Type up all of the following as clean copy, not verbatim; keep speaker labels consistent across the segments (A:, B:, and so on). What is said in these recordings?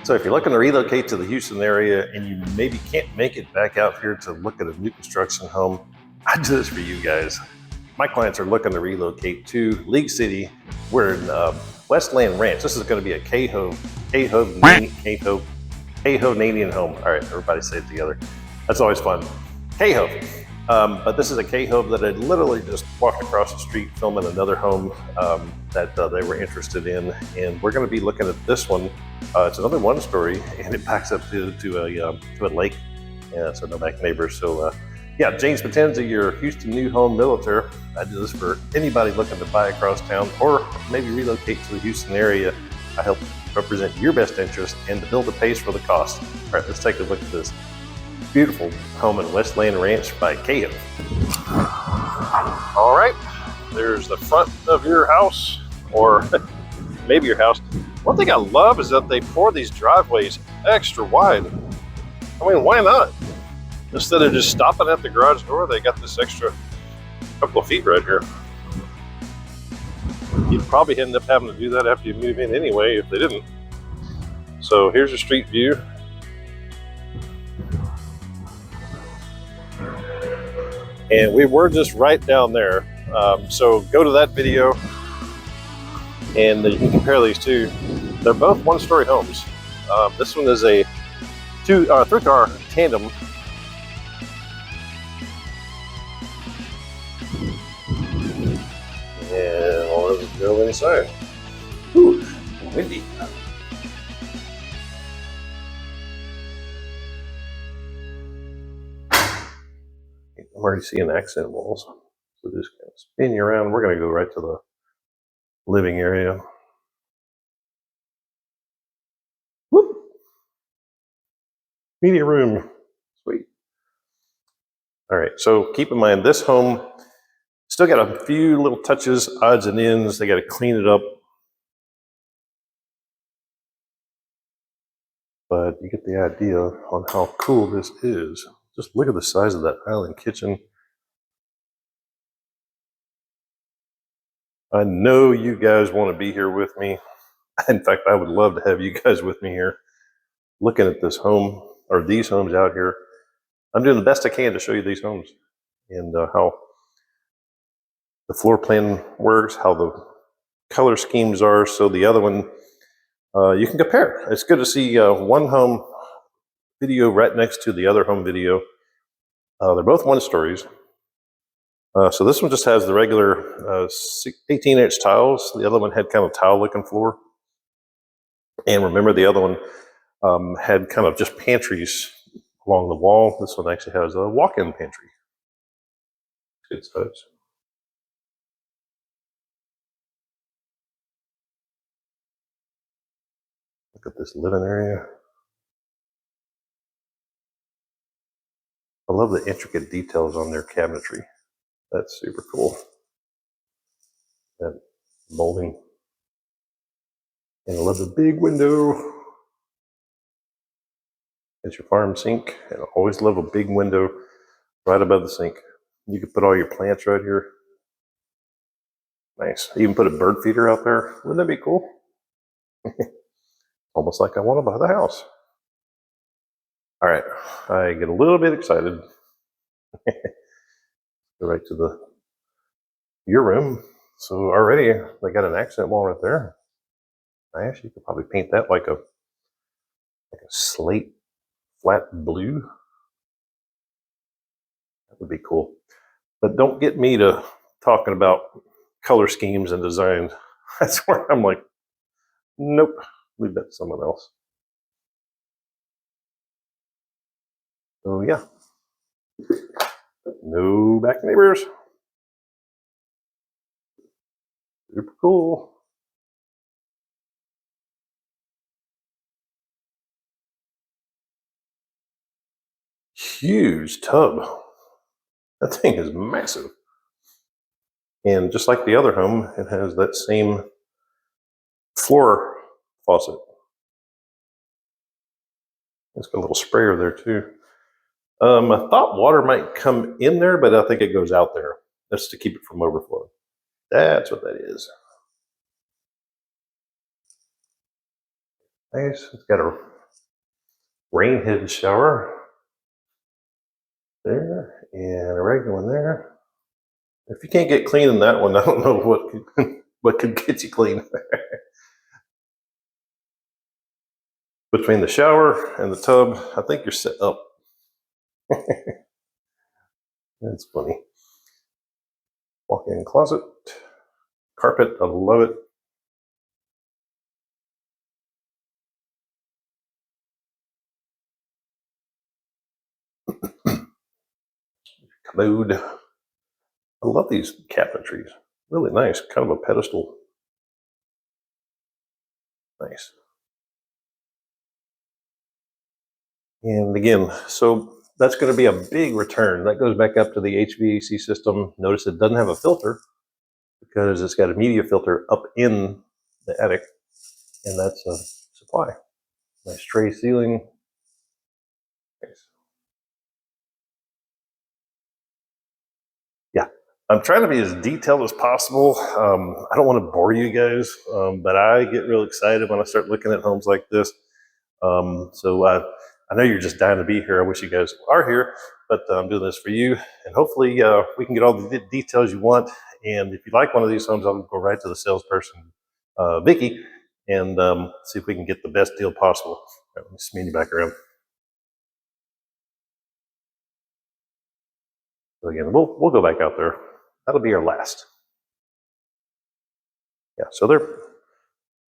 A: So if you're looking to relocate to the Houston area and you maybe can't make it back out here to look at a new construction home, I do this for you guys. My clients are looking to relocate to League City. We're in Westland Ranch. This is going to be a Canadian home. All right, everybody say it together. That's always fun. K-Hove. But this is a K-Hove that I literally just walked across the street filming another home that they were interested in. And we're going to be looking at this one. It's another one-story, and it backs up to a lake. Yeah, so no back neighbors. So yeah, James Potenza, your Houston new home realtor. I do this for anybody looking to buy across town or maybe relocate to the Houston area. I help represent your best interest and the builder pays for the cost. All right, let's take a look at this beautiful home in Westland Ranch by K-Hove. All right, there's the front of your house, or maybe your house. One thing I love is that they pour these driveways extra wide. I mean, why not? Instead of just stopping at the garage door, they got this extra couple of feet right here. You'd probably end up having to do that after you move in anyway if they didn't. So here's your street view. And we were just right down there. So go to that video and you can compare these two. They're both one-story homes. This one is a three-car tandem. And let's go inside. Ooh, windy. I'm already seeing accent walls. So just kind of spin you around. We're going to go right to the living area. Whoop. Media room. Sweet. All right, so keep in mind this home still got a few little touches, odds and ends. They got to clean it up. But you get the idea on how cool this is. Just look at the size of that island kitchen. I know you guys want to be here with me. In fact, I would love to have you guys with me here looking at this home, or these homes out here. I'm doing the best I can to show you these homes and how the floor plan works, how the color schemes are. So the other one, you can compare. It's good to see one home video right next to the other home video. They're both one-stories. So this one just has the regular 18-inch tiles. The other one had kind of tile-looking floor. And remember, the other one had kind of just pantries along the wall. This one actually has a walk-in pantry. Good size. Look at this living area. I love the intricate details on their cabinetry. That's super cool. That molding. And I love the big window. It's your farm sink. And I always love a big window right above the sink. You can put all your plants right here. Nice. Even put a bird feeder out there. Wouldn't that be cool? Almost like I want to buy the house. All right. I get a little bit excited. Go right to your room. So already they got an accent wall right there. Nice. You could probably paint that like a slate flat blue. That would be cool. But don't get me to talking about color schemes and design. That's where I'm like, nope, leave that to someone else. So yeah, no back neighbors. Super cool. Huge tub. That thing is massive. And just like the other home, it has that same floor faucet. It's got a little sprayer there too. I thought water might come in there, but I think it goes out there. That's to keep it from overflowing. That's what that is. Nice. It's got a Rain head shower there, and a regular one there. If you can't get clean in that one, I don't know what could get you clean. Between the shower and the tub, I think you're set up. That's funny. Walk-in closet, carpet, I love it. Commode. I love these cabinetries. Really nice, kind of a pedestal. Nice. And again, so that's going to be a big return. That goes back up to the HVAC system. Notice it doesn't have a filter because it's got a media filter up in the attic, and that's a supply. Nice tray ceiling. Nice. Yeah, I'm trying to be as detailed as possible. I don't want to bore you guys, but I get real excited when I start looking at homes like this. I know you're just dying to be here. I wish you guys are here, but I'm doing this for you, and hopefully we can get all the details you want. And if you like one of these homes, I'll go right to the salesperson, Vicky, and see if we can get the best deal possible. Let me spin you back around. So again, we'll go back out there. That'll be our last. Yeah, so they're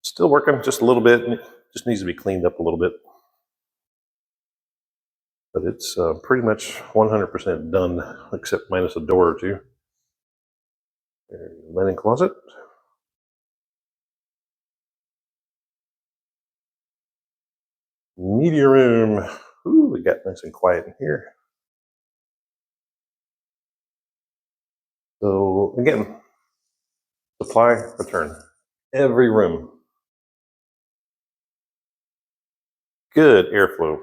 A: still working just a little bit. And it just needs to be cleaned up a little bit. But it's pretty much 100% done, except minus a door or two. There's a linen closet. Media room. Ooh, we got nice and quiet in here. So again, supply, return. Every room. Good airflow.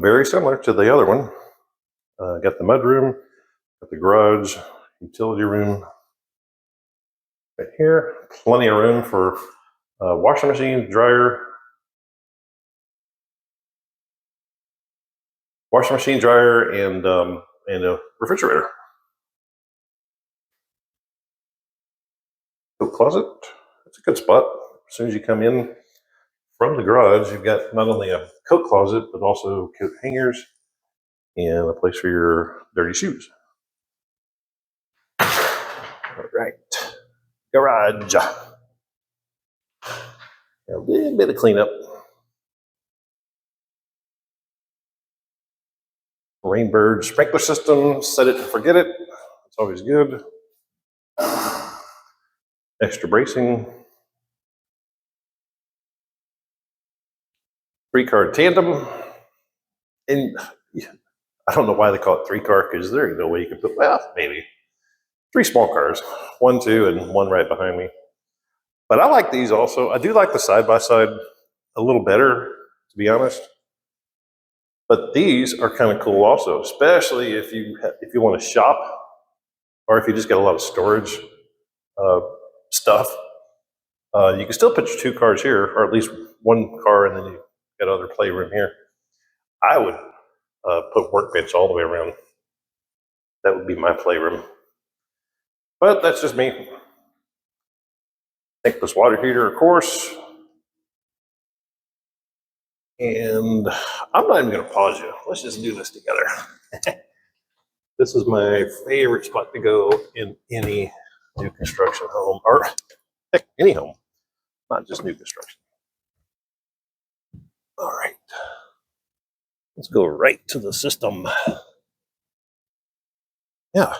A: Very similar to the other one. Got the mud room, got the garage, utility room. Right here, plenty of room for washing machine, dryer, and a refrigerator. Coat closet. It's a good spot. As soon as you come in from the garage, you've got not only a coat closet, but also coat hangers and a place for your dirty shoes. All right, garage. A little bit of cleanup. Rainbird sprinkler system, set it and forget it. It's always good. Extra bracing. 3-car tandem. And I don't know why they call it 3-car, because there ain't no way you can put, well, maybe 3 small cars, 1, 2, and 1 right behind me. But I like these also. I do like the side-by-side a little better, to be honest. But these are kind of cool also, especially if you want to shop, or if you just got a lot of storage stuff. You can still put your 2 cars here, or at least 1 car, and then you got other playroom here. I would put workbench all the way around. That would be my playroom. But that's just me. Tankless water heater, of course. And I'm not even going to pause you. Let's just do this together. This is my favorite spot to go in any new construction home, or heck, any home, not just new construction. All right. Let's go right to the system. Yeah.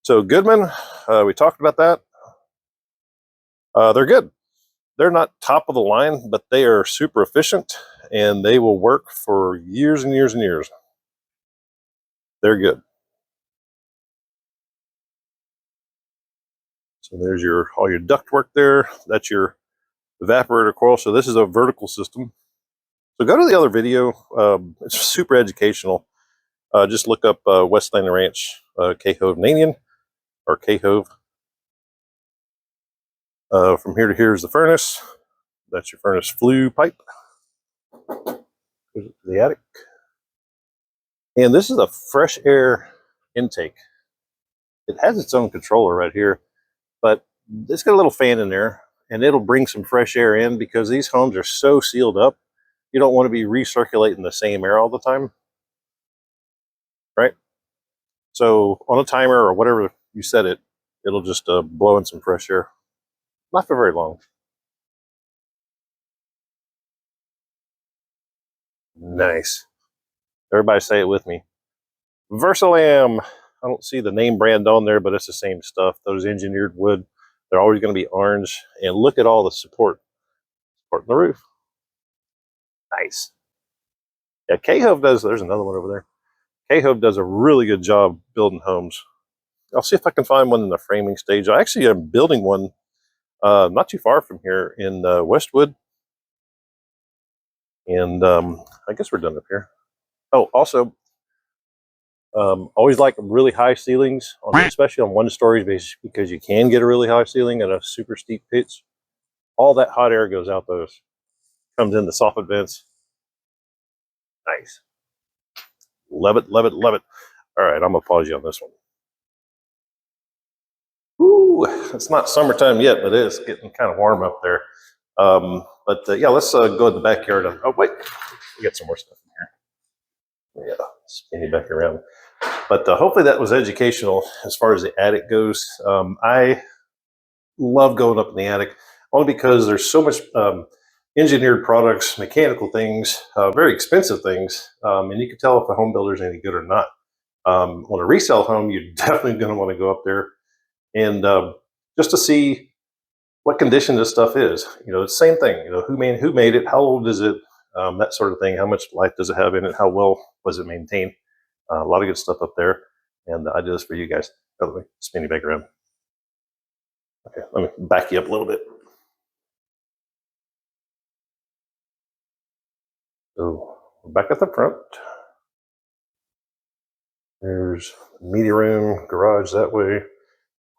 A: So Goodman, we talked about that. They're good. They're not top of the line, but they are super efficient, and they will work for years and years and years. They're good. So there's all your duct work there. That's your evaporator coil. So this is a vertical system. So go to the other video. It's super educational. Just look up West Landing Ranch, Cahove Nanian, or Cahove. From here to here is the furnace. That's your furnace flue pipe. Goes to the attic. And this is a fresh air intake. It has its own controller right here, but it's got a little fan in there, and it'll bring some fresh air in because these homes are so sealed up. You don't want to be recirculating the same air all the time, right? So on a timer or whatever you set it, it'll just blow in some fresh air. Not for very long. Nice. Everybody say it with me. Versalam. I don't see the name brand on there, but it's the same stuff. Those engineered wood, they're always going to be orange. And look at all the support in the roof. Nice. Yeah, K-Hove does, there's another one over there. K-Hove does a really good job building homes. I'll see if I can find one in the framing stage. I actually am building one not too far from here in Westwood. And I guess we're done up here. Oh, also, always like really high ceilings, especially on 1-stories, because you can get a really high ceiling at a super steep pitch. All that hot air goes out those. Comes in the soffit vents. Nice. Love it, love it, love it. All right, I'm going to pause you on this one. Ooh, it's not summertime yet, but it is getting kind of warm up there. Yeah, let's go in the backyard. Oh, wait, we got some more stuff in here. Yeah, spin it back around. But hopefully that was educational as far as the attic goes. I love going up in the attic only because there's so much engineered products, mechanical things, very expensive things, and you can tell if the home builder is any good or not. On a resale home, you're definitely going to want to go up there and just to see what condition this stuff is. You know, it's the same thing. You know, who made it, how old is it, that sort of thing. How much life does it have in it? How well was it maintained? A lot of good stuff up there, and I do this for you guys. By the way, spin you back around. Okay, let me back you up a little bit. So we're back at the front. There's the media room, garage that way. Of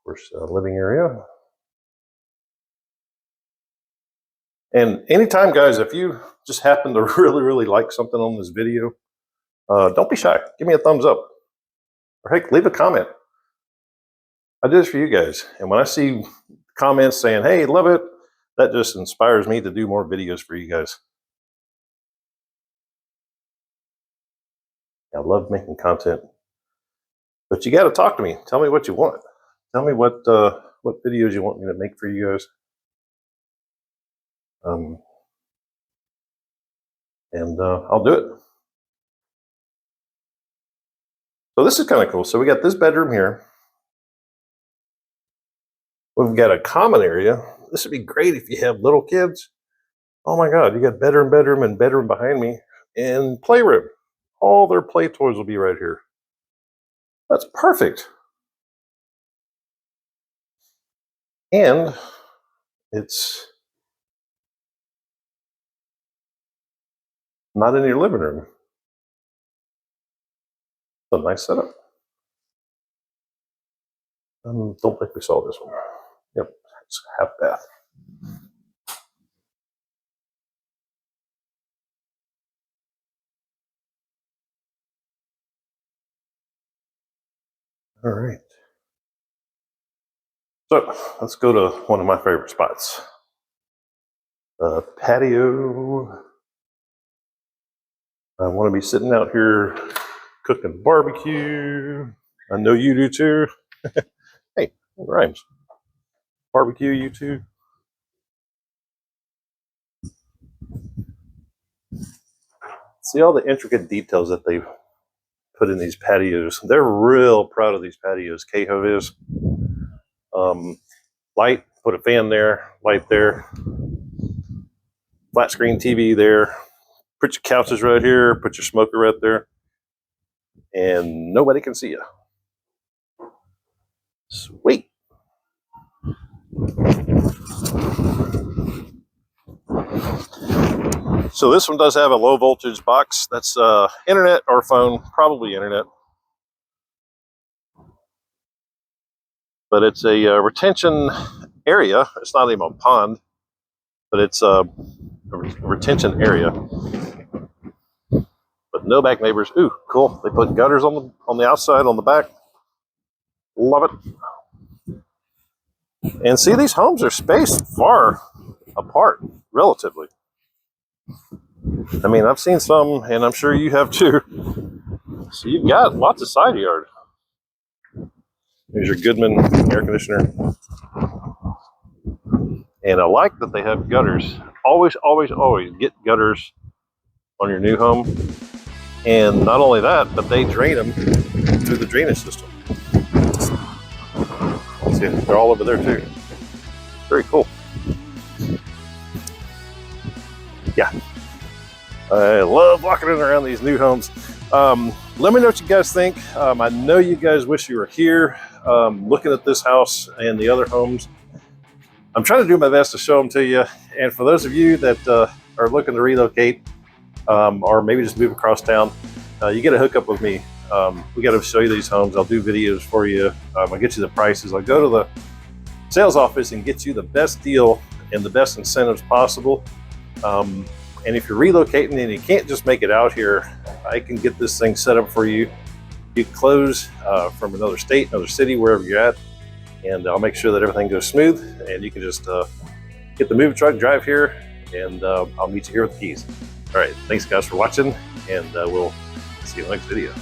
A: course, living area. And anytime, guys, if you just happen to really, really like something on this video, don't be shy. Give me a thumbs up. Or heck, leave a comment. I do this for you guys. And when I see comments saying, hey, love it, that just inspires me to do more videos for you guys. I love making content. But you got to talk to me. Tell me what you want. Tell me what videos you want me to make for you guys. I'll do it. So this is kind of cool. So we got this bedroom here. We've got a common area. This would be great if you have little kids. Oh my God, you got bedroom, and bedroom behind me, and playroom. All their play toys will be right here. That's perfect. And it's not in your living room. It's a nice setup. Don't think we saw this one. Yep, it's half bath. All right. So let's go to one of my favorite spots. The patio. I want to be sitting out here cooking barbecue. I know you do too. Hey, it rhymes. Barbecue, you too. See all the intricate details that they've put in these patios. They're real proud of these patios. K-Hove is. Light, put a fan there, light there. Flat screen TV there. Put your couches right here, put your smoker right there. And nobody can see you. Sweet. So this one does have a low voltage box. That's internet or phone, probably internet. But it's a retention area. It's not even a pond, but it's a retention area. But no back neighbors. Ooh, cool. They put gutters on the outside, on the back. Love it. And see, these homes are spaced far apart, relatively. I mean, I've seen some, and I'm sure you have too. So you've got lots of side yard. Here's your Goodman air conditioner. And I like that they have gutters. Always, always, always get gutters on your new home. And not only that, but they drain them through the drainage system. See, they're all over there too. Very cool. Yeah. I love walking in around these new homes. Let me know what you guys think. I know you guys wish you were here looking at this house and the other homes. I'm trying to do my best to show them to you. And for those of you that are looking to relocate or maybe just move across town, you get a hookup with me. We got to show you these homes. I'll do videos for you. I'll get you the prices. I'll go to the sales office and get you the best deal and the best incentives possible. And if you're relocating and you can't just make it out here, I can get this thing set up for you. You can close from another state, another city, wherever you're at, and I'll make sure that everything goes smooth. And you can just get the moving truck, drive here, and I'll meet you here with the keys. All right, thanks guys for watching, and we'll see you in the next video.